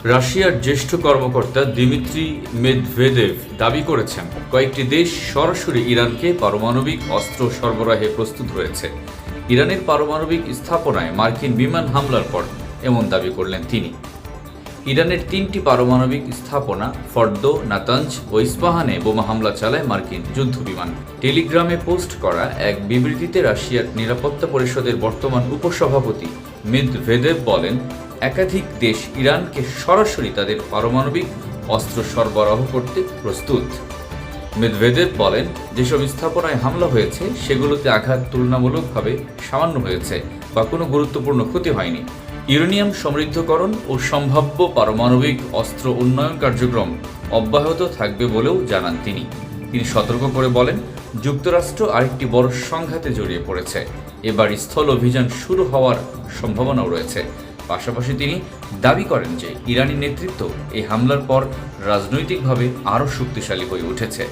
রাশিয়ার জ্যেষ্ঠ কর্মকর্তা দিমিত্রি মেদভেদেভ দাবি করেছেন, কয়েকটি দেশ সরাসরি ইরানকে পারমাণবিক অস্ত্র সরবরাহে প্রস্তুত রয়েছে। ইরানের পারমাণবিক স্থাপনায় মার্কিন বিমান হামলার পর এমন দাবি করলেন তিনি। ইরানের 3টি পারমাণবিক স্থাপনা ফর্দো, নাতাঞ্জ ও ইস্পাহানে বোমা হামলা চালায় মার্কিন যুদ্ধবিমান। টেলিগ্রামে পোস্ট করা এক বিবৃতিতে রাশিয়ার নিরাপত্তা পরিষদের বর্তমান উপসভাপতি মেদভেদেভ বলেন, একাধিক দেশ ইরানকে সরাসরি তাদের পারমাণবিক অস্ত্র সরবরাহ করতে প্রস্তুত। মেদভেদেভ বলেন, যেসব স্থাপনায় হামলা হয়েছে সেগুলোতে আঘাত তুলনামূলকভাবে সামান্য হয়েছে বা কোনো গুরুত্বপূর্ণ ক্ষতি হয়নি। ইউরেনিয়াম সমৃদ্ধকরণ ও সম্ভাব্য পারমাণবিক অস্ত্র উন্নয়ন কার্যক্রম অব্যাহত থাকবে বলেও জানান তিনি। সতর্ক করে বলেন, যুক্তরাষ্ট্র আরেকটি বড় সংঘাতে জড়িয়ে পড়েছে। এবার স্থল অভিযান শুরু হওয়ার সম্ভাবনাও রয়েছে। পাশাপাশি তিনি দাবি করেন যে ইরানি নেতৃত্ব এই হামলার পর রাজনৈতিকভাবে আরও শক্তিশালী হয়ে উঠেছে।